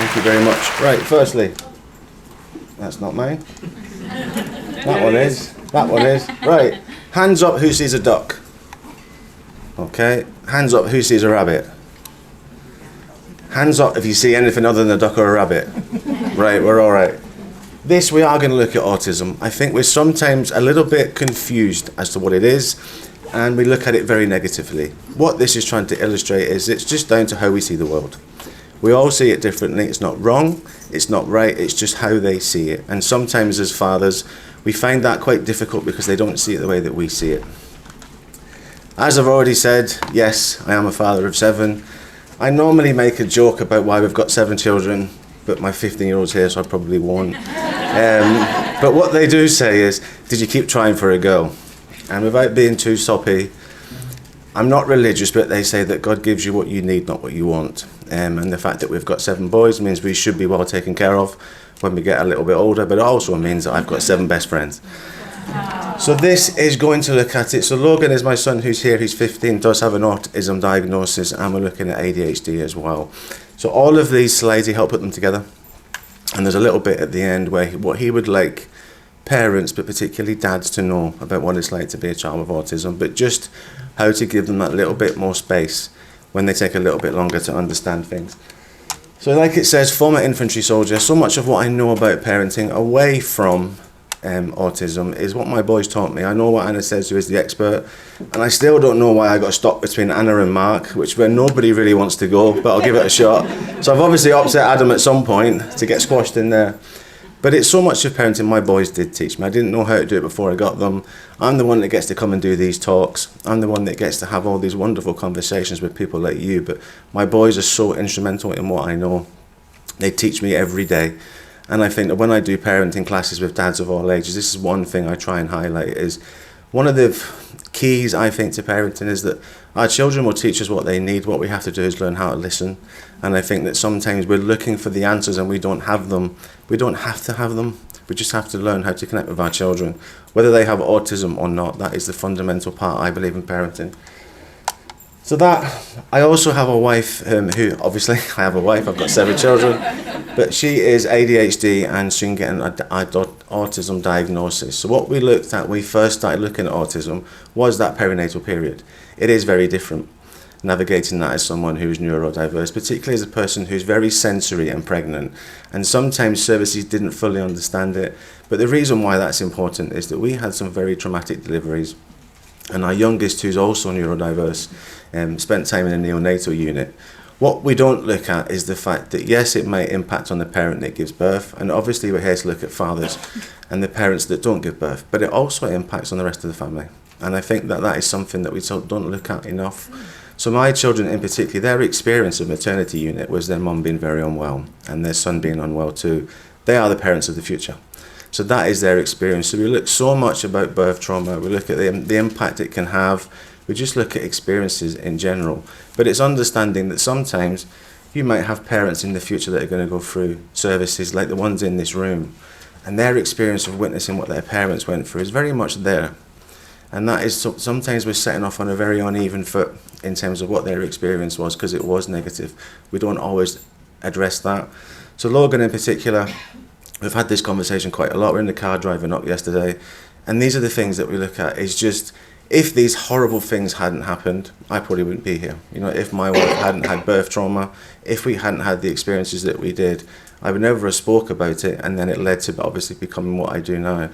Thank you very much. Right, firstly, that's not mine. That one is. That one is. Right, hands up who sees a duck. Okay, hands up who sees a rabbit. Hands up if you see anything other than a duck or a rabbit. Right, we're all right. This, we are going to look at autism. I think we're sometimes a little bit confused as to what it is, and we look at it very negatively. What this is trying to illustrate is it's just down to how we see the world. We all see it differently. It's not wrong, it's not right, it's just how they see it. And sometimes as fathers, we find that quite difficult because they don't see it the way that we see it. As I've already said, yes, I am a father of 7. I normally make a joke about why we've got 7 children, but my 15-year-old's here, so I probably won't. But what they do say is, did you keep trying for a girl? And without being too soppy, I'm not religious, but they say that God gives you what you need, not what you want. And the fact that we've got 7 boys means we should be well taken care of when we get a little bit older, but it also means that I've got 7 best friends. So this is going to look at it. So Logan is my son who's here, he's 15, does have an autism diagnosis, and we're looking at ADHD as well. So all of these slides, he helped put them together. And there's a little bit at the end where what he would like parents, but particularly dads, to know about what it's like to be a child with autism, but just how to give them that little bit more space when they take a little bit longer to understand things. So like it says, former infantry soldier, so much of what I know about parenting away from autism is what my boys taught me. I know what Anna says, who is the expert, and I still don't know why I got stopped between Anna and Mark, which where nobody really wants to go, but I'll give it a shot. So I've obviously upset Adam at some point to get squashed in there. But it's so much of parenting my boys did teach me. I didn't know how to do it before I got them. I'm the one that gets to come and do these talks. I'm the one that gets to have all these wonderful conversations with people like you, but my boys are so instrumental in what I know. They teach me every day. And I think that when I do parenting classes with dads of all ages, this is one thing I try and highlight is one of the keys, I think, to parenting is that our children will teach us what they need. What we have to do is learn how to listen. And I think that sometimes we're looking for the answers and we don't have them. We don't have to have them. We just have to learn how to connect with our children. Whether they have autism or not, that is the fundamental part, I believe, in parenting. So that, I also have a wife who, obviously, I have a wife, I've got 7 children, but she is ADHD and she can get an autism diagnosis. So what we looked at, we first started looking at autism, was that perinatal period. It is very different, navigating that as someone who's neurodiverse, particularly as a person who's very sensory and pregnant. And sometimes services didn't fully understand it. But the reason why that's important is that we had some very traumatic deliveries. And our youngest, who's also neurodiverse, spent time in a neonatal unit. What we don't look at is the fact that, yes, it may impact on the parent that gives birth, and obviously we're here to look at fathers and the parents that don't give birth, but it also impacts on the rest of the family. And I think that that is something that we don't look at enough. So my children in particular, their experience of maternity unit was their mum being very unwell and their son being unwell too. They are the parents of the future. So that is their experience. So we look so much about birth trauma, we look at the impact it can have, we just look at experiences in general. But it's understanding that sometimes you might have parents in the future that are going to go through services like the ones in this room, and their experience of witnessing what their parents went through is very much there. And that is, sometimes we're setting off on a very uneven foot in terms of what their experience was, because it was negative. We don't always address that. So Logan in particular, we've had this conversation quite a lot. We're in the car driving up yesterday, and these are the things that we look at. Is just, if these horrible things hadn't happened, I probably wouldn't be here. You know, if my wife hadn't had birth trauma, if we hadn't had the experiences that we did, I would never have spoke about it, and then it led to obviously becoming what I do now.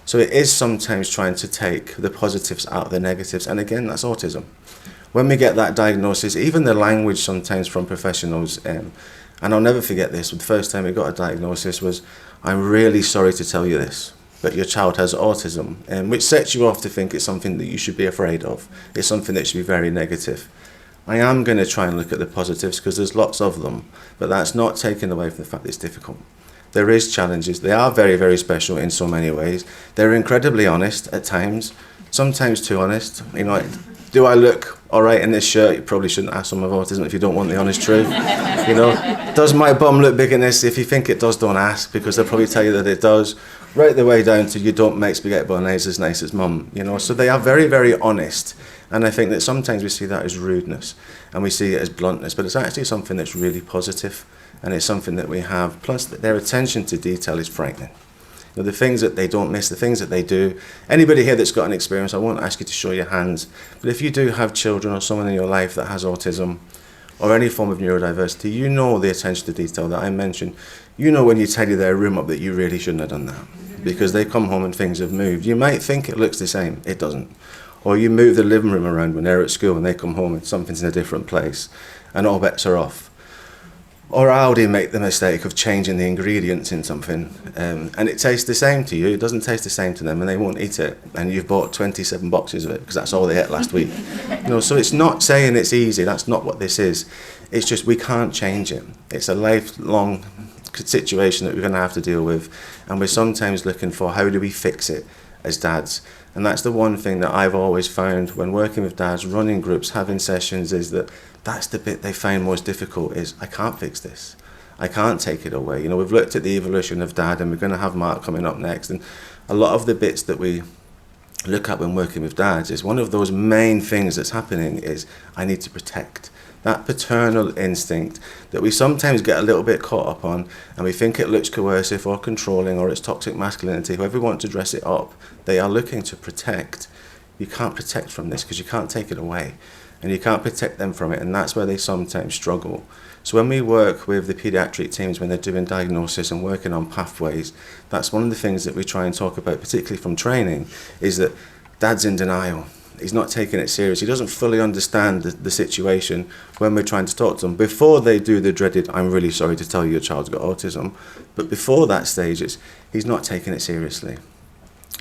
So it is sometimes trying to take the positives out of the negatives, and again, that's autism. When we get that diagnosis, even the language sometimes from professionals, and I'll never forget this, the first time we got a diagnosis was, I'm really sorry to tell you this, but your child has autism, which sets you off to think it's something that you should be afraid of. It's something that should be very negative. I am going to try and look at the positives because there's lots of them, but that's not taken away from the fact that it's difficult. There is challenges. They are very, very special in so many ways. They're incredibly honest at times, sometimes too honest. You know, do I look all right in this shirt? You probably shouldn't ask someone with autism if you don't want the honest truth. You know, does my bum look big in this? If you think it does, don't ask, because they'll probably tell you that it does. Right the way down to you don't make spaghetti bolognese as nice as mum. You know, so they are very, very honest. And I think that sometimes we see that as rudeness and we see it as bluntness, but it's actually something that's really positive. and it's something that we have. Plus, their attention to detail is frightening. You know, the things that they don't miss, the things that they do. Anybody here that's got an experience, I won't ask you to show your hands, but if you do have children or someone in your life that has autism or any form of neurodiversity, you know the attention to detail that I mentioned. You know when you tidy their room up that you really shouldn't have done that, because they come home and things have moved. You might think it looks the same, it doesn't. Or you move the living room around when they're at school and they come home and something's in a different place and all bets are off. Or Aldi make the mistake of changing the ingredients in something and it tastes the same to you, it doesn't taste the same to them, and they won't eat it, and you've bought 27 boxes of it because that's all they ate last week. You know, so it's not saying it's easy, that's not what this is. It's just we can't change it. It's a lifelong situation that we're going to have to deal with, and we're sometimes looking for how do we fix it as dads. And that's the one thing that I've always found when working with dads, running groups, having sessions, is that that's the bit they find most difficult is, I can't fix this. I can't take it away. You know, we've looked at the evolution of dad, and we're going to have Mark coming up next. And a lot of the bits that we look at when working with dads is one of those main things that's happening is I need to protect. That paternal instinct that we sometimes get a little bit caught up on, and we think it looks coercive or controlling or it's toxic masculinity. Whoever wants to dress it up, they are looking to protect. You can't protect from this because you can't take it away, and you can't protect them from it, and that's where they sometimes struggle. So when we work with the paediatric teams, when they're doing diagnosis and working on pathways, that's one of the things that we try and talk about, particularly from training, is that dad's in denial. He's not taking it serious. He doesn't fully understand the situation when we're trying to talk to them. Before they do the dreaded, I'm really sorry to tell you your child's got autism, but before that stage, he's not taking it seriously.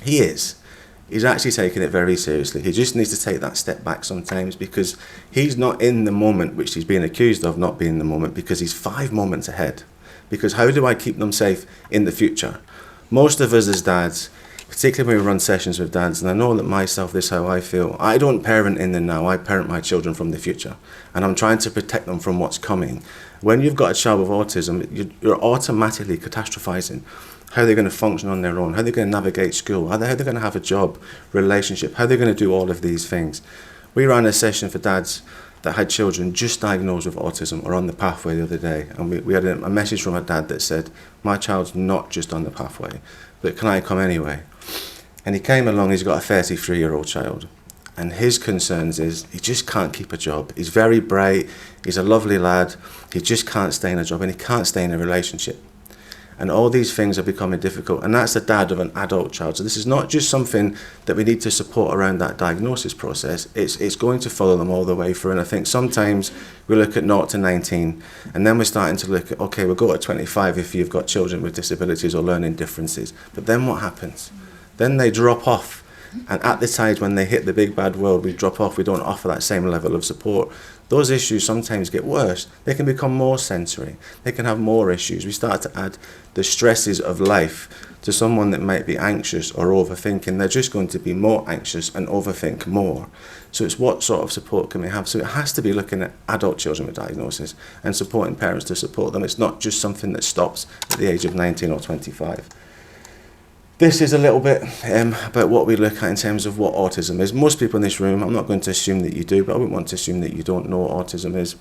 He is. He's actually taking it very seriously. He just needs to take that step back sometimes, because he's not in the moment, which he's being accused of not being in the moment, because he's 5 moments ahead. Because how do I keep them safe in the future? Most of us as dads, particularly when we run sessions with dads, and I know that myself, this is how I feel. I don't parent in the now, I parent my children from the future. And I'm trying to protect them from what's coming. When you've got a child with autism, you're automatically catastrophizing how they're going to function on their own, how they're going to navigate school, how they're going to have a job, relationship, how they're going to do all of these things. We ran a session for dads that had children just diagnosed with autism or on the pathway the other day. And we had a message from a dad that said, my child's not just on the pathway, but can I come anyway? And he came along, he's got a 33-year-old child. And his concerns is he just can't keep a job. He's very bright, he's a lovely lad, he just can't stay in a job and he can't stay in a relationship. And all these things are becoming difficult. And that's the dad of an adult child. So this is not just something that we need to support around that diagnosis process. It's going to follow them all the way through. And I think sometimes we look at 0 to 19, and then we're starting to look at, okay, we'll go to 25 if you've got children with disabilities or learning differences. But then what happens? Then they drop off. And at the stage when they hit the big bad world, we drop off, we don't offer that same level of support. Those issues sometimes get worse. They can become more sensory. They can have more issues. We start to add the stresses of life to someone that might be anxious or overthinking. They're just going to be more anxious and overthink more. So it's what sort of support can we have? So it has to be looking at adult children with diagnosis and supporting parents to support them. It's not just something that stops at the age of 19 or 25. This is a little bit about what we look at in terms of what autism is. Most people in this room, I'm not going to assume that you do, but I wouldn't want to assume that you don't know what autism is.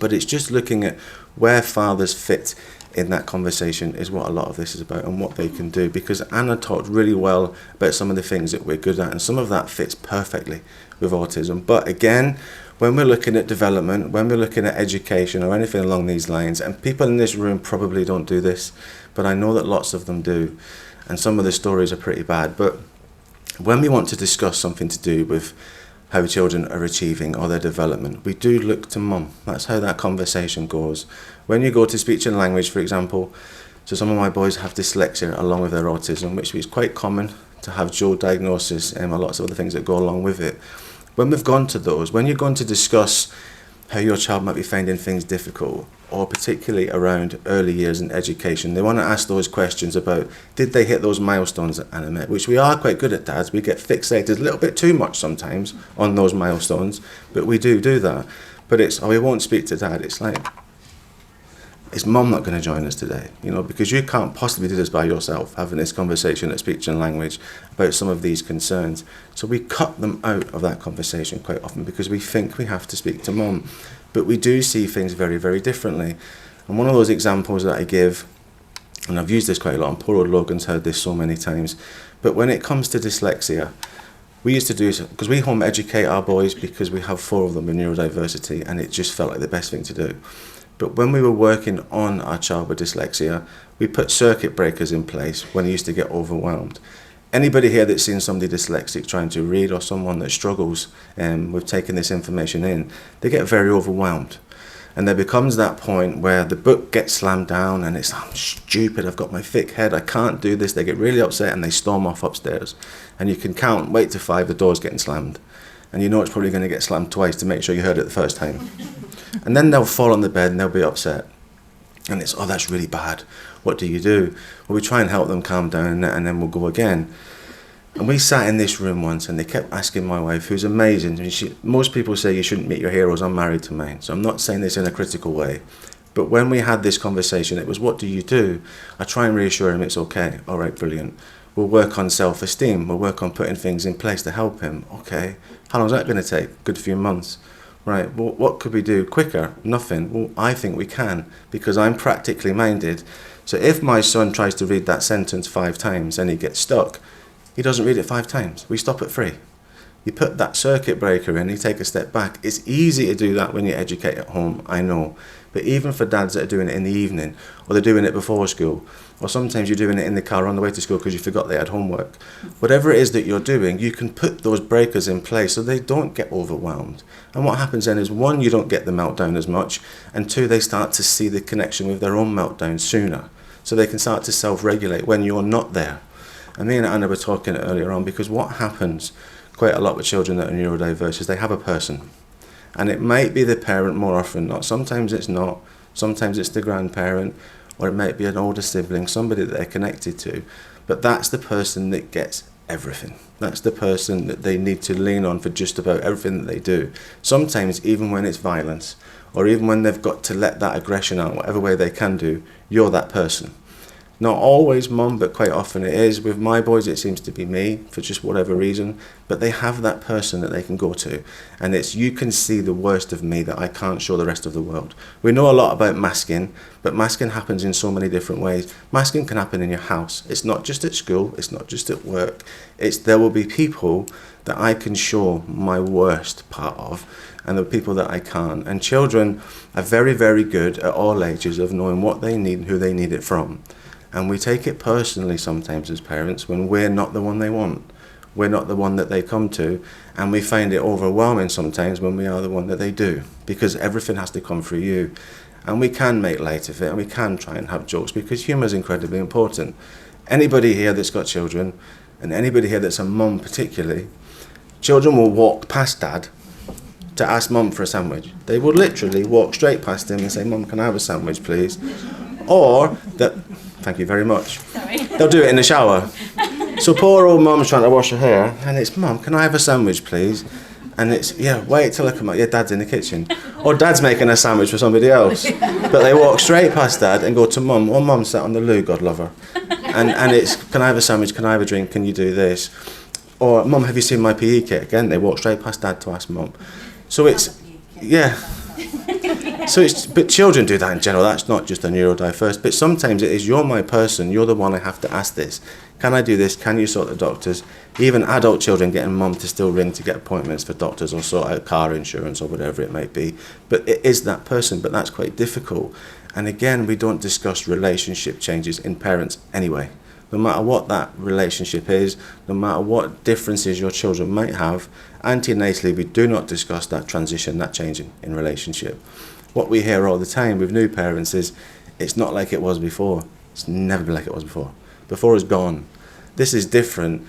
But it's just looking at where fathers fit in that conversation is what a lot of this is about, and what they can do. Because Anna talked really well about some of the things that we're good at, and some of that fits perfectly with autism. But again, when we're looking at development, when we're looking at education or anything along these lines, and people in this room probably don't do this, but I know that lots of them do. And some of the stories are pretty bad. But when we want to discuss something to do with how children are achieving or their development, we do look to mum. That's how that conversation goes. When you go to speech and language, for example, so some of my boys have dyslexia along with their autism, which is quite common to have dual diagnosis and lots of other things that go along with it. When we've gone to those, when you're going to discuss how your child might be finding things difficult, or particularly around early years in education, they want to ask those questions about, did they hit those milestones that Anna met, which we are quite good at, dads. We get fixated a little bit too much sometimes on those milestones, but we do that. But it's, oh, we won't speak to dad. It's like, is mum not going to join us today? You know, because you can't possibly do this by yourself, having this conversation at speech and language about some of these concerns. So we cut them out of that conversation quite often because we think we have to speak to mum. But we do see things very, very differently. And one of those examples that I give, and I've used this quite a lot, and poor old Logan's heard this so many times, but when it comes to dyslexia, we used to do, because we home educate our boys because we have 4 of them with neurodiversity, and it just felt like the best thing to do. But when we were working on our child with dyslexia, we put circuit breakers in place when he used to get overwhelmed. Anybody here that's seen somebody dyslexic trying to read, or someone that struggles with taking this information in, they get very overwhelmed. And there becomes that point where the book gets slammed down and it's, I'm stupid, I've got my thick head, I can't do this. They get really upset and they storm off upstairs. And you can count, wait to 5, the door's getting slammed. And you know it's probably going to get slammed twice to make sure you heard it the first time. And then they'll fall on the bed and they'll be upset. And it's, oh, that's really bad. What do you do? Well, we try and help them calm down, and then we'll go again. And we sat in this room once and they kept asking my wife, who's amazing. I mean, most people say you shouldn't meet your heroes. I'm married to mine. So I'm not saying this in a critical way. But when we had this conversation, it was, what do you do? I try and reassure him it's okay. All right, brilliant. We'll work on self-esteem. We'll work on putting things in place to help him. Okay. How long is that going to take? Good few months. Right, well, what could we do quicker? Nothing. Well, I think we can, because I'm practically minded. So if my son tries to read that sentence 5 times and he gets stuck, he doesn't read it 5 times. We stop at 3. You put that circuit breaker in, you take a step back. It's easy to do that when you educate at home, I know. But even for dads that are doing it in the evening, or they're doing it before school, or sometimes you're doing it in the car on the way to school because you forgot they had homework. Whatever it is that you're doing, you can put those breakers in place so they don't get overwhelmed. And what happens then is, 1, you don't get the meltdown as much, and 2, they start to see the connection with their own meltdown sooner. So they can start to self-regulate when you're not there. And me and Anna were talking earlier on, because what happens quite a lot with children that are neurodiverse is they have a person. And it might be the parent more often than not. Sometimes it's not. Sometimes it's the grandparent, or it might be an older sibling, somebody that they're connected to. But that's the person that gets everything. That's the person that they need to lean on for just about everything that they do. Sometimes even when it's violence, or even when they've got to let that aggression out, whatever way they can do, you're that person. Not always mum, but quite often it is. With my boys, it seems to be me, for just whatever reason. But they have that person that they can go to. And it's, you can see the worst of me that I can't show the rest of the world. We know a lot about masking, but masking happens in so many different ways. Masking can happen in your house. It's not just at school. It's not just at work. It's, there will be people that I can show my worst part of, and the people that I can't. And children are very, very good at all ages of knowing what they need and who they need it from. And we take it personally sometimes as parents when we're not the one they want. We're not the one that they come to, and we find it overwhelming sometimes when we are the one that they do, because everything has to come through you. And we can make light of it, and we can try and have jokes, because humour is incredibly important. Anybody here that's got children, and anybody here that's a mum particularly, children will walk past dad to ask mum for a sandwich. They will literally walk straight past him and say, "Mum, can I have a sandwich, please?" Or that, thank you very much. Sorry. They'll do it in the shower. So poor old mum's trying to wash her hair, and it's, "Mum, can I have a sandwich, please?" And it's, "Yeah, wait till I come out." "Yeah, Dad's in the kitchen." Or Dad's making a sandwich for somebody else. But they walk straight past Dad and go to Mum, or Mum sat on the loo, God love her. And it's, "Can I have a sandwich? Can I have a drink? Can you do this?" Or, "Mum, have you seen my PE kit?" Again, they walk straight past Dad to ask Mum. So it's, yeah. So it's, but children do that in general. That's not just a neurodiverse. But sometimes it is, you're my person. You're the one I have to ask this. Can I do this? Can you sort the doctors? Even adult children getting mum to still ring to get appointments for doctors or sort out car insurance or whatever it might be. But it is that person. But that's quite difficult. And again, we don't discuss relationship changes in parents anyway. No matter what that relationship is, no matter what differences your children might have, antenatally we do not discuss that transition, that change in relationship. What we hear all the time with new parents is, it's not like it was before. It's never been like it was before. Before is gone. This is different.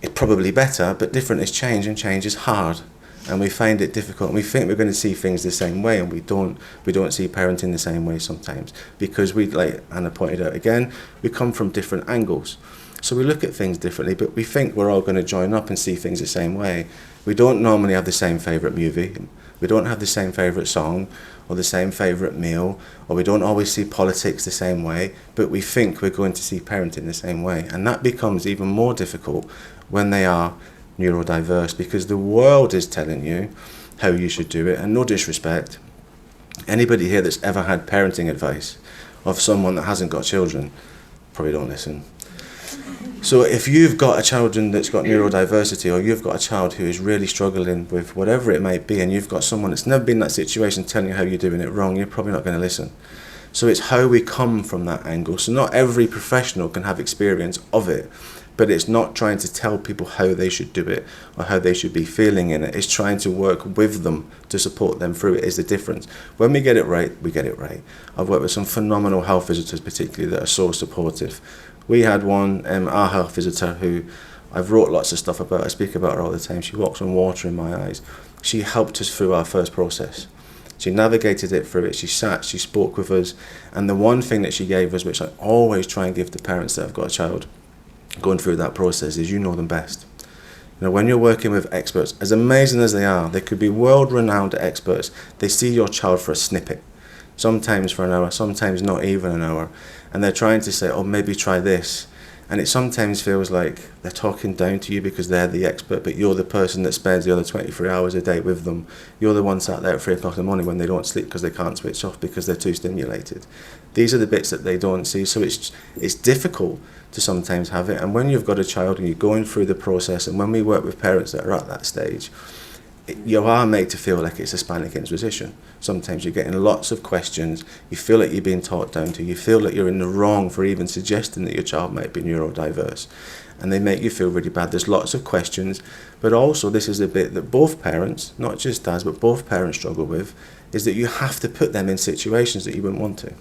It's probably better, but different is change, and change is hard. And we find it difficult, and we think we're going to see things the same way, and we don't see parenting the same way sometimes, because we, like Anna pointed out again, we come from different angles. So we look at things differently, but we think we're all going to join up and see things the same way. We don't normally have the same favourite movie. We don't have the same favourite song or the same favourite meal, or we don't always see politics the same way, but we think we're going to see parenting the same way. And that becomes even more difficult when they are neurodiverse, because the world is telling you how you should do it, and no disrespect, Anybody here that's ever had parenting advice of someone that hasn't got children, probably don't listen. So if you've got a child that's got neurodiversity, or you've got a child who is really struggling with whatever it might be, and you've got someone that's never been in that situation telling you how you're doing it wrong, you're probably not going to listen. So it's how we come from that angle. So not every professional can have experience of it, but it's not trying to tell people how they should do it or how they should be feeling in it. It's trying to work with them to support them through it is the difference. When we get it right, we get it right. I've worked with some phenomenal health visitors particularly that are so supportive. We had one, our health visitor, who I've wrote lots of stuff about, I speak about her all the time. She walks on water in my eyes. She helped us through our first process. She navigated it through it, she sat, she spoke with us, and the one thing that she gave us, which I always try and give to parents that have got a child going through that process, is you know them best. You know, when you're working with experts, as amazing as they are, they could be world-renowned experts, they see your child for a snippet, sometimes for an hour, sometimes not even an hour, and they're trying to say, oh, maybe try this. And it sometimes feels like they're talking down to you because they're the expert, but you're the person that spends the other 23 hours a day with them. You're the one sat there at 3 o'clock in the morning when they don't sleep because they can't switch off because they're too stimulated. These are the bits that they don't see, so it's difficult to sometimes have it. And when you've got a child and you're going through the process, and when we work with parents that are at that stage, you are made to feel like it's a Hispanic Inquisition. Sometimes you're getting lots of questions, you feel like you're being talked down to, you feel like you're in the wrong for even suggesting that your child might be neurodiverse, and they make you feel really bad. There's lots of questions, but also this is a bit that both parents, not just dads, but both parents struggle with, is that you have to put them in situations that you wouldn't want to,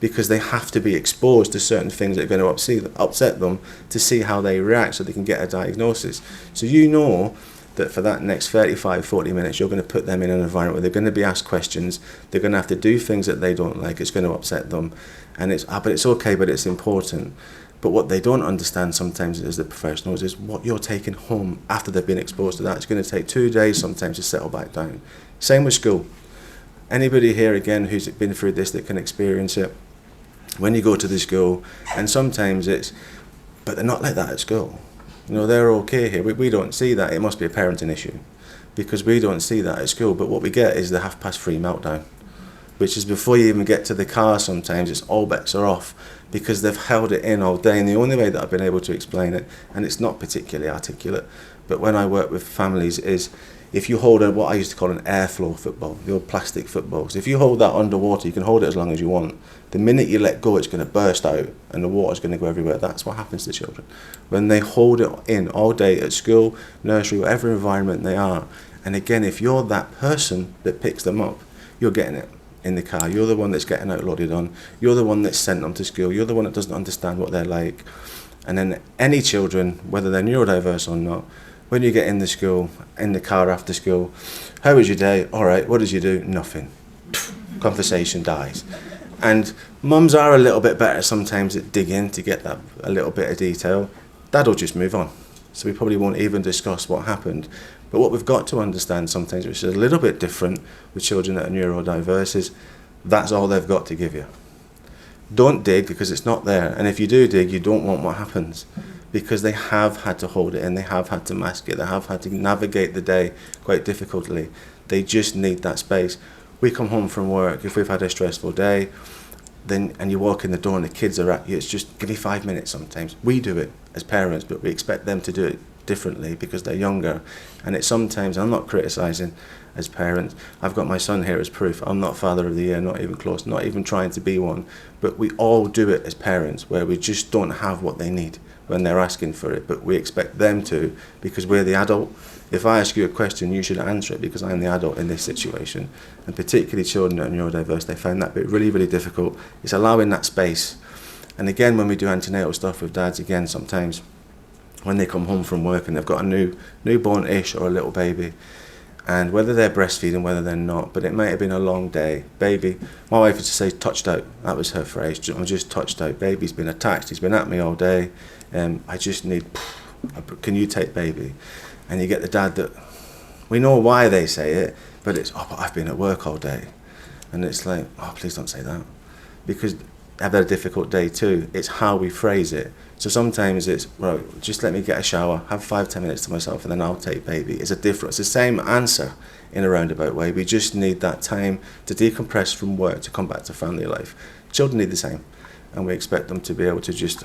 because they have to be exposed to certain things that are going to upset them to see how they react so they can get a diagnosis. So you know that for that next 35, 40 minutes, you're going to put them in an environment where they're going to be asked questions, they're going to have to do things that they don't like, it's going to upset them, and but it's okay, but it's important. But what they don't understand sometimes as the professionals is what you're taking home after they've been exposed to that. It's going to take 2 days sometimes to settle back down. Same with school. Anybody here, again, who's been through this that can experience it, when you go to the school, and sometimes but they're not like that at school. You know, they're okay here. We don't see that. It must be a parenting issue because we don't see that at school. But what we get is the 3:30 meltdown, which is before you even get to the car sometimes. It's all bets are off because they've held it in all day. And the only way that I've been able to explain it, and it's not particularly articulate, but when I work with families is if you hold what I used to call an airflow football, the old plastic footballs, if you hold that underwater, you can hold it as long as you want. The minute you let go, it's going to burst out and the water's going to go everywhere. That's what happens to children. When they hold it in all day at school, nursery, whatever environment they are. And again, if you're that person that picks them up, you're getting it in the car. You're the one that's getting outloaded on. You're the one that's sent them to school. You're the one that doesn't understand what they're like. And then any children, whether they're neurodiverse or not, when you get in the school, in the car after school, how was your day? All right, what did you do? Nothing. Conversation dies. And mums are a little bit better sometimes at digging to get that a little bit of detail. Dad will just move on. So we probably won't even discuss what happened. But what we've got to understand sometimes, which is a little bit different with children that are neurodiverse, is that's all they've got to give you. Don't dig because it's not there. And if you do dig, you don't want what happens. Because they have had to hold it in, they have had to mask it, they have had to navigate the day quite difficultly. They just need that space. We come home from work, if we've had a stressful day, and you walk in the door and the kids are at you, it's just give me 5 minutes sometimes. We do it as parents, but we expect them to do it differently because they're younger. And it's sometimes, I'm not criticising as parents, I've got my son here as proof. I'm not Father of the Year, not even close, not even trying to be one. But we all do it as parents where we just don't have what they need when they're asking for it, but we expect them to because we're the adult. If I ask you a question, you should answer it because I'm the adult in this situation. And particularly children that are neurodiverse, they find that bit really, really difficult. It's allowing that space. And again, when we do antenatal stuff with dads, again, sometimes when they come home from work and they've got a newborn-ish or a little baby, and whether they're breastfeeding, whether they're not, but it might have been a long day. Baby, my wife used to say, touched out. That was her phrase. I'm just touched out. Baby's been attacked. He's been at me all day. I just need, can you take baby? And you get the dad that, we know why they say it, but it's, oh, but I've been at work all day. And it's like, oh, please don't say that. Because I've had a difficult day too. It's how we phrase it. So sometimes it's, right, just let me get a shower, have 5-10 minutes to myself, and then I'll take baby. It's a difference. It's the same answer. in a roundabout way. We just need that time to decompress from work to come back to family life. Children need the same, and we expect them to be able to just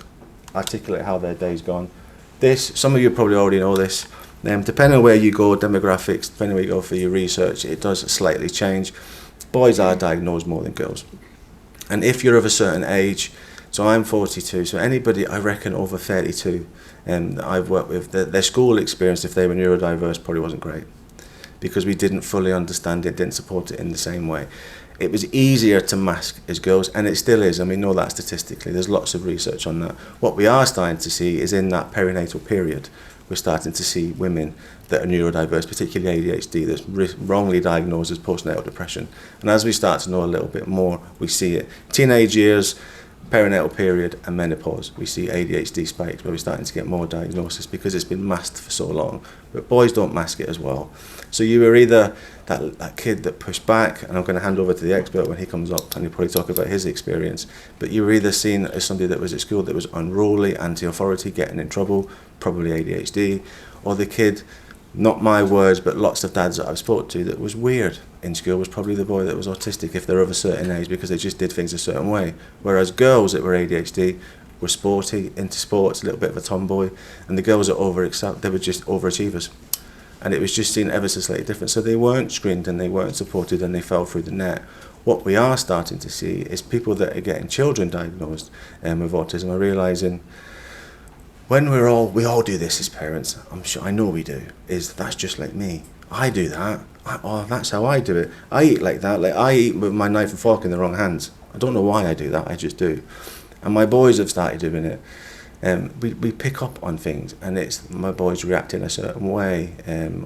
articulate how their day's gone. Some of you probably already know this, depending on where you go, demographics, depending on where you go for your research, it does slightly change. Boys are diagnosed more than girls. And if you're of a certain age, so I'm 42, so anybody, I reckon, over 32, that I've worked with, their school experience, if they were neurodiverse, probably wasn't great, because we didn't fully understand it, didn't support it in the same way. It was easier to mask as girls, and it still is, and we know that statistically. There's lots of research on that. What we are starting to see is in that perinatal period, we're starting to see women that are neurodiverse, particularly ADHD, that's wrongly diagnosed as postnatal depression. And as we start to know a little bit more, we see it. Teenage years, perinatal period, and menopause, we see ADHD spikes, where we're starting to get more diagnosis because it's been masked for so long. But boys don't mask it as well. So you were either that kid that pushed back, and I'm going to hand over to the expert when he comes up and he'll probably talk about his experience, but you were either seen as somebody that was at school that was unruly, anti-authority, getting in trouble, probably ADHD, or the kid, not my words, but lots of dads that I've spoken to, that was weird in school was probably the boy that was autistic if they're of a certain age, because they just did things a certain way. Whereas girls that were ADHD were sporty, into sports, a little bit of a tomboy, and the girls that they were just overachievers. And it was just seen ever so slightly different. So they weren't screened and they weren't supported and they fell through the net. What we are starting to see is people that are getting children diagnosed with autism are realising, when we all do this as parents, I know we do, is that's just like me. I do that. That's how I do it. I eat like that. Like, I eat with my knife and fork in the wrong hands. I don't know why I do that, I just do. And my boys have started doing it. We pick up on things, and it's my boys react in a certain way,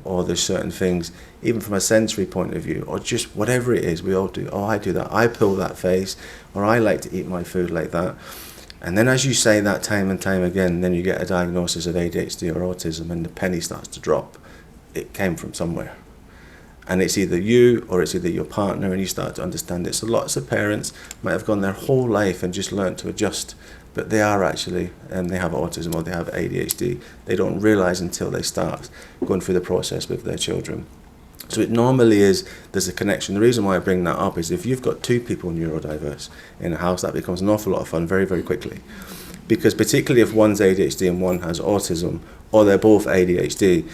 or there's certain things, even from a sensory point of view, or just whatever it is, we all do. Oh, I do that. I pull that face, or I like to eat my food like that. And then as you say that time and time again, then you get a diagnosis of ADHD or autism, and the penny starts to drop. It came from somewhere. And it's either you or it's either your partner, and you start to understand it. So lots of parents might have gone their whole life and just learned to adjust, but they are actually, they have autism or they have ADHD. They don't realise until they start going through the process with their children. So it normally is, there's a connection. The reason why I bring that up is if you've got two people neurodiverse in a house, that becomes an awful lot of fun very, very quickly. Because particularly if one's ADHD and one has autism, or they're both ADHD,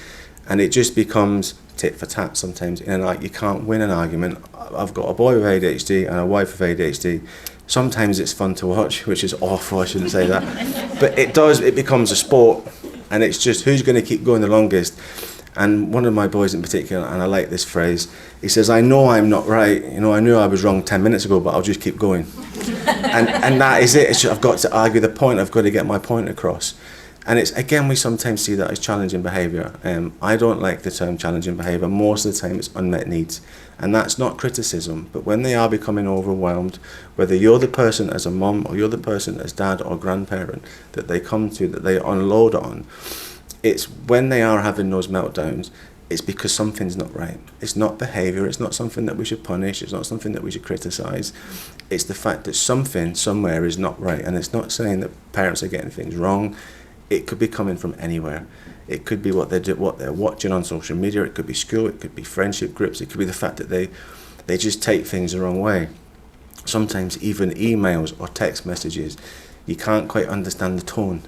and it just becomes tit for tat sometimes. You can't win an argument. I've got a boy with ADHD and a wife with ADHD. Sometimes it's fun to watch, which is awful, I shouldn't say that. But it becomes a sport, and it's just who's going to keep going the longest. And one of my boys in particular, and I like this phrase, he says, I know I'm not right. I knew I was wrong 10 minutes ago, but I'll just keep going. and that is it. I've got to argue the point. I've got to get my point across. And it's, again, we sometimes see that as challenging behaviour. I don't like the term challenging behaviour. Most of the time it's unmet needs. And that's not criticism. But when they are becoming overwhelmed, whether you're the person as a mum or you're the person as dad or grandparent that they come to, that they unload on, it's when they are having those meltdowns, it's because something's not right. It's not behaviour, it's not something that we should punish, it's not something that we should criticise. It's the fact that something somewhere is not right. And it's not saying that parents are getting things wrong. It could be coming from anywhere. It could be what they're watching on social media, it could be school, it could be friendship groups, it could be the fact that they just take things the wrong way. Sometimes even emails or text messages, you can't quite understand the tone.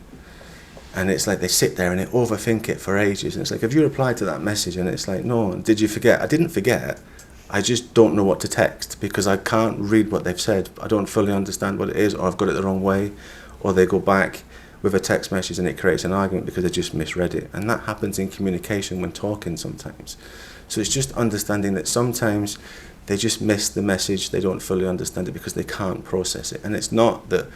And it's like they sit there and they overthink it for ages. And it's like, have you replied to that message? And it's like, no, did you forget? I didn't forget. I just don't know what to text because I can't read what they've said. I don't fully understand what it is, or I've got it the wrong way. Or they go back with a text message and it creates an argument because they just misread it. And that happens in communication when talking sometimes. So it's just understanding that sometimes they just miss the message. They don't fully understand it because they can't process it. And it's not that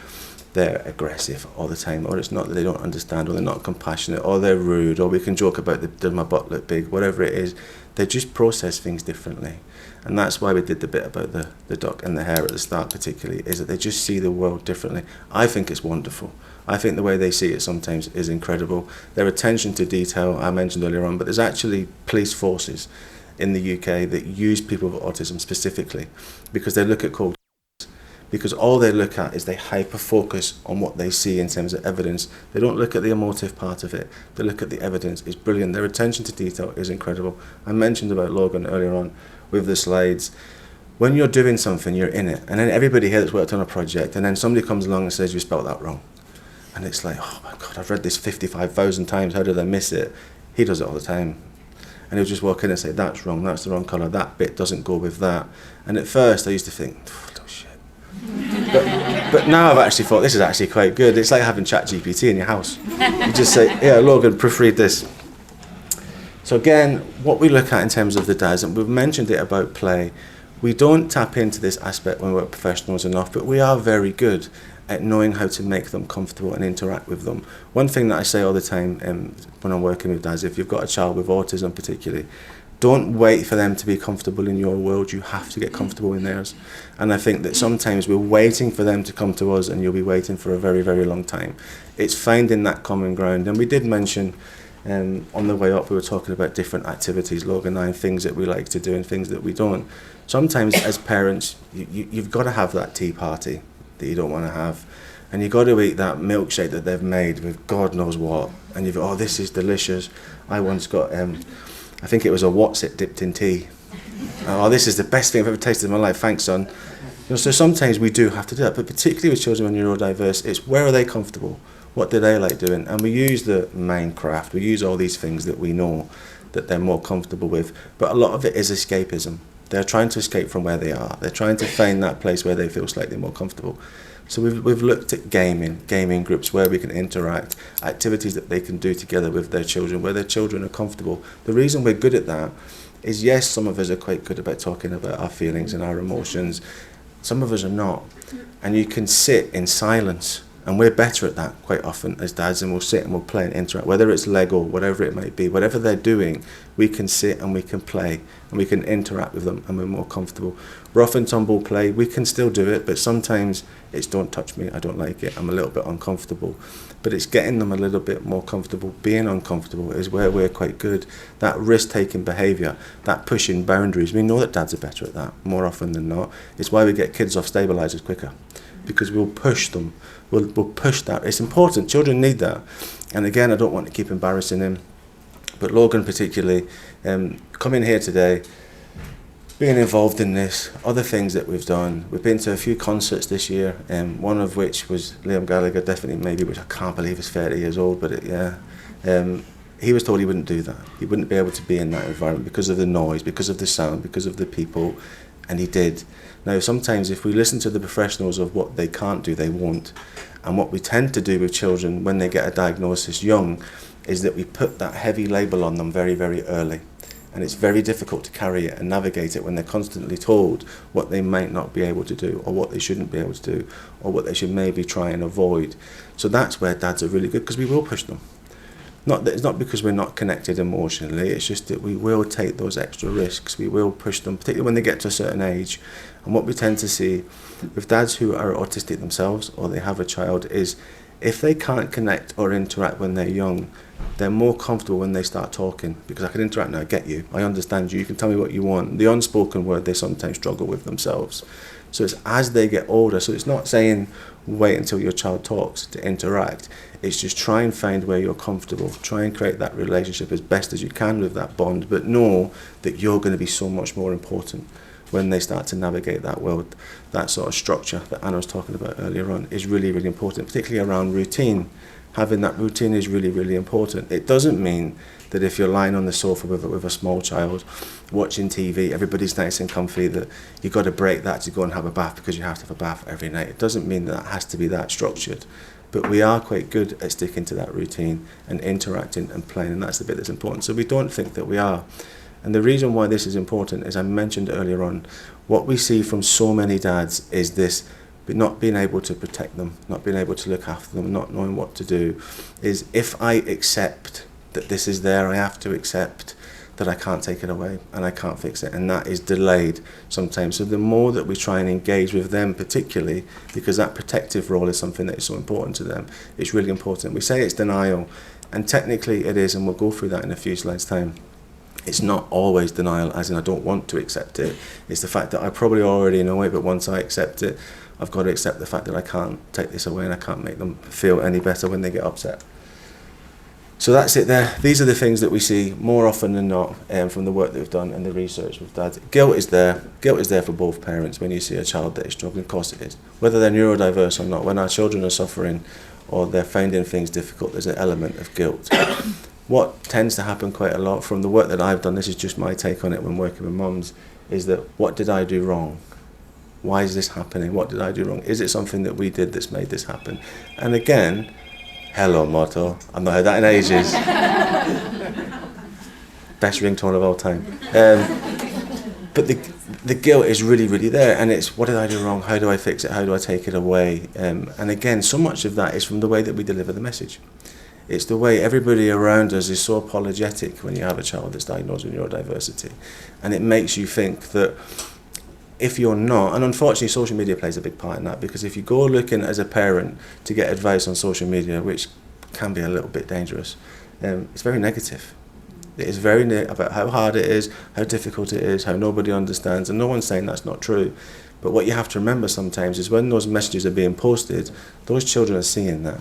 they're aggressive all the time, or it's not that they don't understand, or they're not compassionate, or they're rude, or we can joke about does my butt look big, whatever it is. They just process things differently. And that's why we did the bit about the duck and the hare at the start particularly, is that they just see the world differently. I think it's wonderful. I think the way they see it sometimes is incredible. Their attention to detail, I mentioned earlier on, but there's actually police forces in the UK that use people with autism specifically because they look at cold because all they look at is they hyper focus on what they see in terms of evidence. They don't look at the emotive part of it. They look at the evidence. It's brilliant. Their attention to detail is incredible. I mentioned about Logan earlier on with the slides. When you're doing something, you're in it. And then everybody here that's worked on a project, and then somebody comes along and says, you spelled that wrong. And it's like, oh my God, I've read this 55,000 times. How did I miss it? He does it all the time. And he'll just walk in and say, that's wrong, that's the wrong colour, that bit doesn't go with that. And at first I used to think, oh shit. But now I've actually thought, this is actually quite good. It's like having ChatGPT in your house. You just say, yeah, Logan, proofread this. So again, what we look at in terms of the dads, and we've mentioned it about play, we don't tap into this aspect when we're professionals enough, but we are very good at knowing how to make them comfortable and interact with them. One thing that I say all the time when I'm working with dads, if you've got a child with autism particularly, don't wait for them to be comfortable in your world. You have to get comfortable in theirs. And I think that sometimes we're waiting for them to come to us, and you'll be waiting for a very, very long time. It's finding that common ground. And we did mention on the way up, we were talking about different activities, Logan and I, things that we like to do and things that we don't. Sometimes as parents, you've got to have that tea party that you don't want to have, and you've got to eat that milkshake that they've made with God knows what, and you've, oh, this is delicious. I once got I think it was a What's It dipped in tea. Oh, this is the best thing I've ever tasted in my life, thanks son. So sometimes we do have to do that, but particularly with children when you're neurodiverse, it's where are they comfortable, what do they like doing, and we use the Minecraft, we use all these things that we know that they're more comfortable with, but a lot of it is escapism. They're trying to escape from where they are. They're trying to find that place where they feel slightly more comfortable. So we've looked at gaming groups where we can interact, activities that they can do together with their children, where their children are comfortable. The reason we're good at that is, yes, some of us are quite good about talking about our feelings and our emotions. Some of us are not. And you can sit in silence. And we're better at that quite often as dads, and we'll sit and we'll play and interact, whether it's Lego, whatever it might be, whatever they're doing, we can sit and we can play and we can interact with them, and we're more comfortable. Rough and tumble play, we can still do it, but sometimes it's don't touch me, I don't like it, I'm a little bit uncomfortable. But it's getting them a little bit more comfortable. Being uncomfortable is where we're quite good. That risk-taking behaviour, that pushing boundaries, we know that dads are better at that more often than not. It's why we get kids off stabilisers quicker, because we'll push them. We'll push that. It's important. Children need that. And again, I don't want to keep embarrassing him, but Logan particularly, coming here today, being involved in this, other things that we've done. We've been to a few concerts this year, one of which was Liam Gallagher, definitely maybe, which I can't believe is 30 years old, but he was told he wouldn't do that. He wouldn't be able to be in that environment because of the noise, because of the sound, because of the people, and he did. Now, sometimes if we listen to the professionals of what they can't do, they won't. And what we tend to do with children when they get a diagnosis young is that we put that heavy label on them very, very early. And it's very difficult to carry it and navigate it when they're constantly told what they might not be able to do, or what they shouldn't be able to do, or what they should maybe try and avoid. So that's where dads are really good, because we will push them. It's not because we're not connected emotionally, it's just that we will take those extra risks. We will push them, particularly when they get to a certain age. And what we tend to see with dads who are autistic themselves, or they have a child, is if they can't connect or interact when they're young, they're more comfortable when they start talking, because I can interact now, I get you, I understand you, you can tell me what you want. The unspoken word they sometimes struggle with themselves. So it's as they get older, so it's not saying wait until your child talks to interact, it's just try and find where you're comfortable, try and create that relationship as best as you can with that bond, but know that you're going to be so much more important when they start to navigate that world. That sort of structure that Anna was talking about earlier on is really, really important, particularly around routine. Having that routine is really, really important. It doesn't mean that if you're lying on the sofa with a small child, watching TV, everybody's nice and comfy, that you've got to break that to go and have a bath because you have to have a bath every night. It doesn't mean that has to be that structured. But we are quite good at sticking to that routine and interacting and playing, and that's the bit that's important. So we don't think that we are. And the reason why this is important, as I mentioned earlier on, what we see from so many dads is this, but not being able to protect them, not being able to look after them, not knowing what to do, is if I accept that this is there, I have to accept that I can't take it away and I can't fix it, and that is delayed sometimes. So the more that we try and engage with them particularly, because that protective role is something that is so important to them, it's really important. We say it's denial, and technically it is, and we'll go through that in a few slides' time. It's not always denial, as in I don't want to accept it. It's the fact that I probably already know it, but once I accept it, I've got to accept the fact that I can't take this away and I can't make them feel any better when they get upset. So that's it there. These are the things that we see more often than not from the work that we've done and the research we've done. Guilt is there. Guilt is there for both parents when you see a child that is struggling. Of course it is. Whether they're neurodiverse or not, when our children are suffering or they're finding things difficult, there's an element of guilt. What tends to happen quite a lot from the work that I've done, this is just my take on it when working with mums, is that what did I do wrong? Why is this happening? What did I do wrong? Is it something that we did that's made this happen? And again, hello motto, I've not heard that in ages. Best ringtone of all time. But the guilt is really, really there, and it's what did I do wrong? How do I fix it? How do I take it away? And again, so much of that is from the way that we deliver the message. It's the way everybody around us is so apologetic when you have a child that's diagnosed with neurodiversity, and it makes you think that if you're not, and unfortunately social media plays a big part in that, because if you go looking as a parent to get advice on social media, which can be a little bit dangerous, it's very negative. It is very about how hard it is, how difficult it is, how nobody understands, and no one's saying that's not true. But what you have to remember sometimes is when those messages are being posted, those children are seeing that.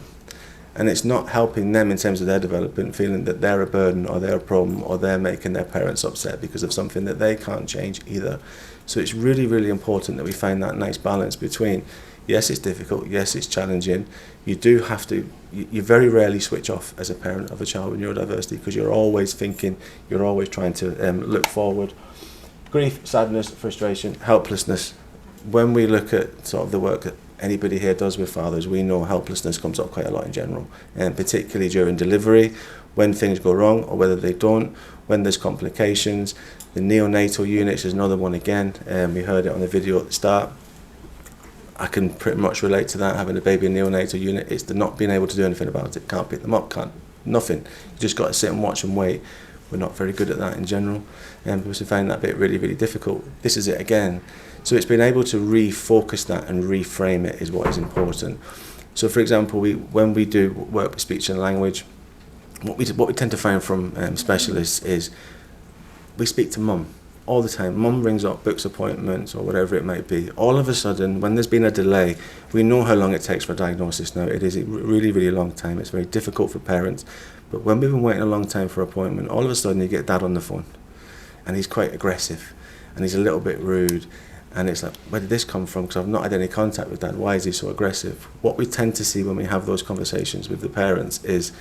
And it's not helping them in terms of their development, feeling that they're a burden or they're a problem or they're making their parents upset because of something that they can't change either. So it's really, really important that we find that nice balance between, yes, it's difficult, yes, it's challenging. You do have to, you very rarely switch off as a parent of a child with neurodiversity because you're always thinking, you're always trying to look forward. Grief, sadness, frustration, helplessness. When we look at sort of the work that anybody here does with fathers, we know helplessness comes up quite a lot in general, and particularly during delivery, when things go wrong or whether they don't, when there's complications. The neonatal units is another one again, we heard it on the video at the start. I can pretty much relate to that, having a baby in neonatal unit. It's the not being able to do anything about it, can't pick them up, can't, nothing. You just got to sit and watch and wait. We're not very good at that in general, because we find that bit really, really difficult. This is it again. So it's being able to refocus that and reframe it is what is important. So for example, when we do work with speech and language, what we tend to find from specialists is we speak to mum all the time. Mum rings up, books appointments or whatever it might be. All of a sudden, when there's been a delay, we know how long it takes for a diagnosis now. It is a really, really long time. It's very difficult for parents. But when we've been waiting a long time for an appointment, all of a sudden you get dad on the phone and he's quite aggressive and he's a little bit rude. And it's like, where did this come from? Because I've not had any contact with dad. Why is he so aggressive? What we tend to see when we have those conversations with the parents is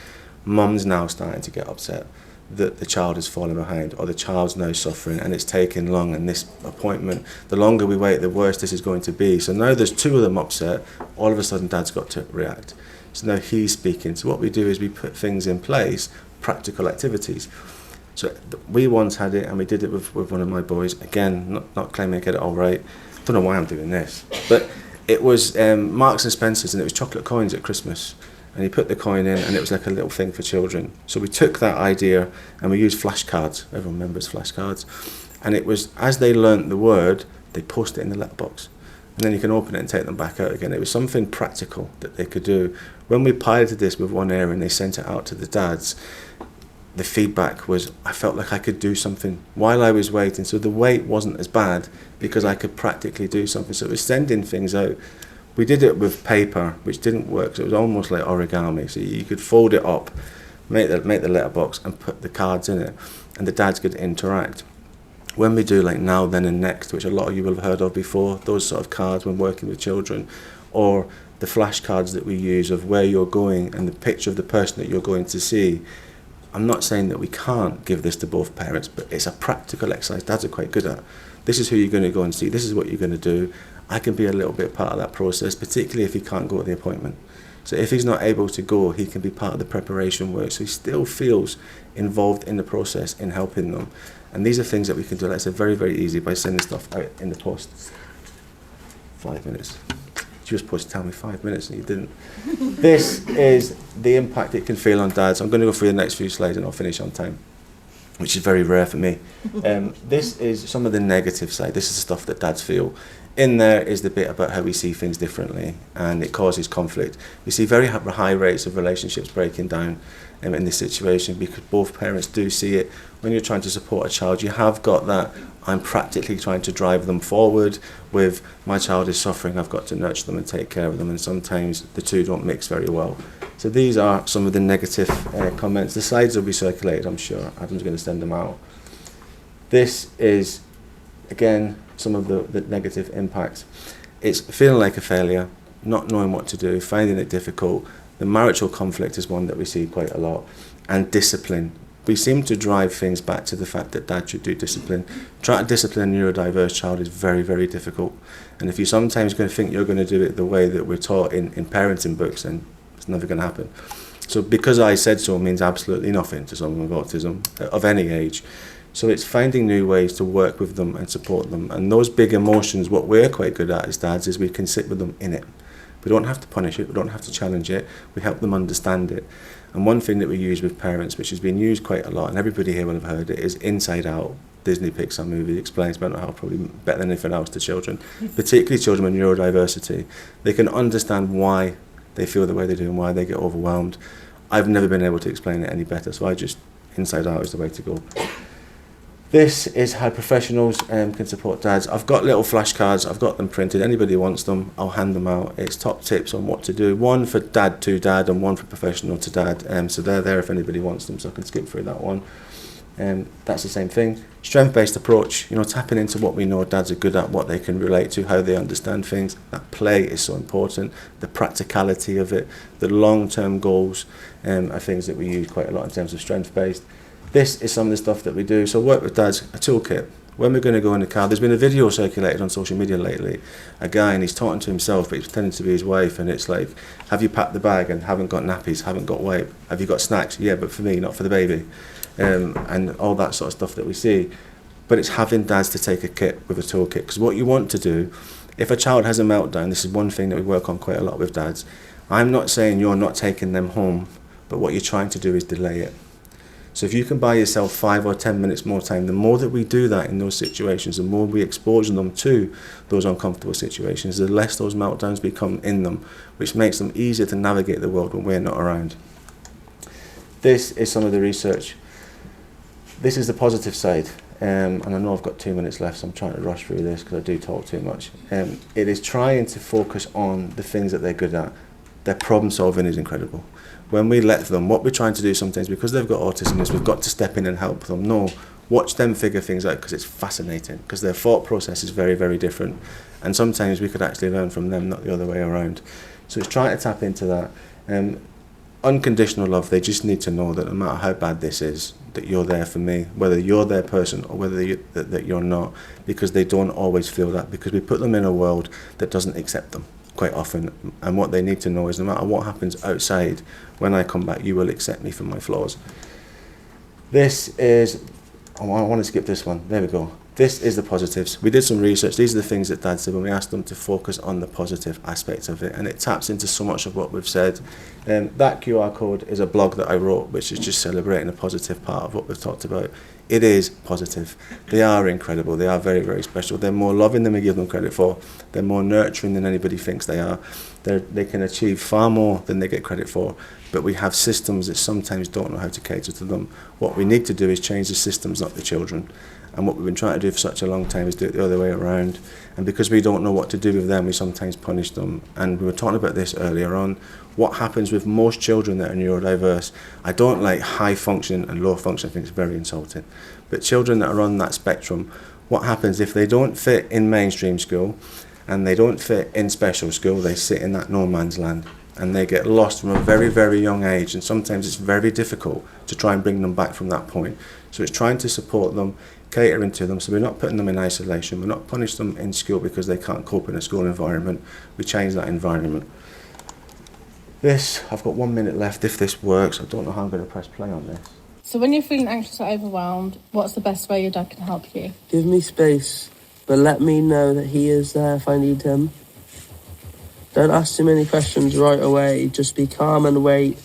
mum's now starting to get upset that the child is falling behind or the child's now suffering and it's taking long, and this appointment, the longer we wait, the worse this is going to be. So now there's two of them upset, all of a sudden dad's got to react. So now he's speaking. So what we do is we put things in place, practical activities. So we once had it, and we did it with one of my boys. Again, not claiming I get it all right. Don't know why I'm doing this. But it was Marks and Spencer's, and it was chocolate coins at Christmas. And he put the coin in, and it was like a little thing for children. So we took that idea, and we used flashcards. Everyone remembers flashcards. And it was, as they learnt the word, they post it in the letterbox. And then you can open it and take them back out again. It was something practical that they could do. When we piloted this with one area and they sent it out to the dads, the feedback was, I felt like I could do something while I was waiting. So the wait wasn't as bad because I could practically do something. So it was sending things out. We did it with paper, which didn't work. So it was almost like origami. So you could fold it up, make the letterbox and put the cards in it, and the dads could interact. When we do like now, then and next, which a lot of you will have heard of before, those sort of cards when working with children, or the flashcards that we use of where you're going and the picture of the person that you're going to see. I'm not saying that we can't give this to both parents, but it's a practical exercise dads are quite good at. This is who you're going to go and see, this is what you're going to do. I can be a little bit part of that process, particularly if he can't go to the appointment. So if he's not able to go, he can be part of the preparation work, so he still feels involved in the process in helping them. And these are things that we can do. Like I said, very, very easy by sending stuff out in the post. 5 minutes. You were supposed to tell me 5 minutes and you didn't. This is the impact it can feel on dads. I'm going to go through the next few slides and I'll finish on time, which is very rare for me. This is some of the negative side. This is the stuff that dads feel. In there is the bit about how we see things differently and it causes conflict. We see very high rates of relationships breaking down. in this situation, because both parents do see it. When you're trying to support a child, you have got that I'm practically trying to drive them forward with my child is suffering, I've got to nurture them and take care of them, and sometimes the two don't mix very well. So these are some of the negative comments. The slides will be circulated, I'm sure. Adam's going to send them out. This is, again, some of the negative impacts. It's feeling like a failure, not knowing what to do, finding it difficult. The marital conflict is one that we see quite a lot. And discipline. We seem to drive things back to the fact that dad should do discipline. Trying to discipline a neurodiverse child is very, very difficult. And if you're sometimes going to think you're going to do it the way that we're taught in parenting books, then it's never going to happen. So because I said so means absolutely nothing to someone with autism of any age. So it's finding new ways to work with them and support them. And those big emotions, what we're quite good at as dads is we can sit with them in it. We don't have to punish it, we don't have to challenge it, we help them understand it. And one thing that we use with parents, which has been used quite a lot, and everybody here will have heard it, is Inside Out. Disney Pixar movie explains mental health probably better than anything else to children, particularly children with neurodiversity. They can understand why they feel the way they do and why they get overwhelmed. I've never been able to explain it any better, so Inside Out is the way to go. This is how professionals can support dads. I've got little flashcards, I've got them printed. Anybody who wants them, I'll hand them out. It's top tips on what to do. One for dad to dad and one for professional to dad. So they're there if anybody wants them, so I can skip through that one. That's the same thing. Strength-based approach, tapping into what we know dads are good at, what they can relate to, how they understand things. That play is so important. The practicality of it, the long-term goals are things that we use quite a lot in terms of strength-based. This is some of the stuff that we do. So work with dads, a toolkit. When we're going to go in the car, there's been a video circulated on social media lately. A guy, and he's talking to himself, but he's pretending to be his wife, and it's like, have you packed the bag and haven't got nappies, haven't got wipe? Have you got snacks? Yeah, but for me, not for the baby. And all that sort of stuff that we see. But it's having dads to take a kit with a toolkit, because what you want to do, if a child has a meltdown, this is one thing that we work on quite a lot with dads. I'm not saying you're not taking them home, but what you're trying to do is delay it. So if you can buy yourself 5 or 10 minutes more time, the more that we do that in those situations, the more we expose them to those uncomfortable situations, the less those meltdowns become in them, which makes them easier to navigate the world when we're not around. This is some of the research. This is the positive side, and I know I've got 2 minutes left, so I'm trying to rush through this because I do talk too much. It is trying to focus on the things that they're good at. Their problem solving is incredible. When we let them, what we're trying to do sometimes, because they've got autism, is we've got to step in and help them. No, watch them figure things out, because it's fascinating, because their thought process is very, very different. And sometimes we could actually learn from them, not the other way around. So it's trying to tap into that. Unconditional love, they just need to know that no matter how bad this is, that you're there for me, whether you're their person or whether that you're not, because they don't always feel that, because we put them in a world that doesn't accept them quite often, and what they need to know is no matter what happens outside, when I come back, you will accept me for my flaws. This is, I want to skip this one, there we go. This is the positives. We did some research. These are the things that Dad said when we asked them to focus on the positive aspects of it, and it taps into so much of what we've said. That QR code is a blog that I wrote, which is just celebrating a positive part of what we've talked about. It is positive. They are incredible. They are very, very special. They're more loving than we give them credit for. They're more nurturing than anybody thinks they are. They can achieve far more than they get credit for, but we have systems that sometimes don't know how to cater to them. What we need to do is change the systems, not the children. And what we've been trying to do for such a long time is do it the other way around. And because we don't know what to do with them, we sometimes punish them. And we were talking about this earlier on. What happens with most children that are neurodiverse, I don't like high function and low function, I think it's very insulting. But children that are on that spectrum, what happens if they don't fit in mainstream school and they don't fit in special school, they sit in that no man's land. And they get lost from a very, very young age, and sometimes it's very difficult to try and bring them back from that point. So it's trying to support them, catering to them, so we're not putting them in isolation, we're not punishing them in school because they can't cope in a school environment, we change that environment. This, I've got 1 minute left if this works, I don't know how I'm going to press play on this. So when you're feeling anxious or overwhelmed, what's the best way your dad can help you? Give me space, but let me know that he is there if I need him. Don't ask too many questions right away, just be calm and wait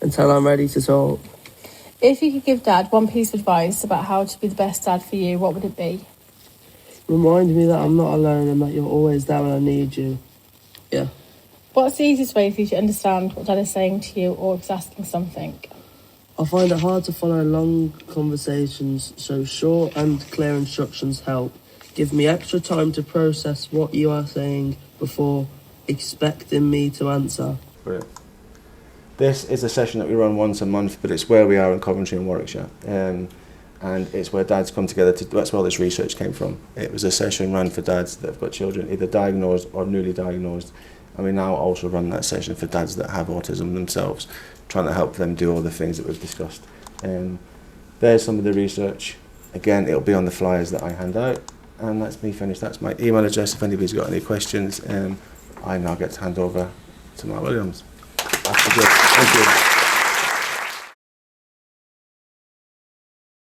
until I'm ready to talk. If you could give Dad one piece of advice about how to be the best dad for you, what would it be? Remind me that I'm not alone and that you're always there when I need you. Yeah. What's the easiest way for you to understand what Dad is saying to you or if he's asking something? I find it hard to follow long conversations, so short and clear instructions help. Give me extra time to process what you are saying before expecting me to answer. Brilliant. This is a session that we run once a month, but it's where we are in Coventry and Warwickshire. And it's where dads come together that's where all this research came from. It was a session run for dads that have got children either diagnosed or newly diagnosed. And we now also run that session for dads that have autism themselves, trying to help them do all the things that we've discussed. There's some of the research. Again, it'll be on the flyers that I hand out. And that's me finished. That's my email address if anybody's got any questions. I now get to hand over to Mair Williams. That's good. Thank you.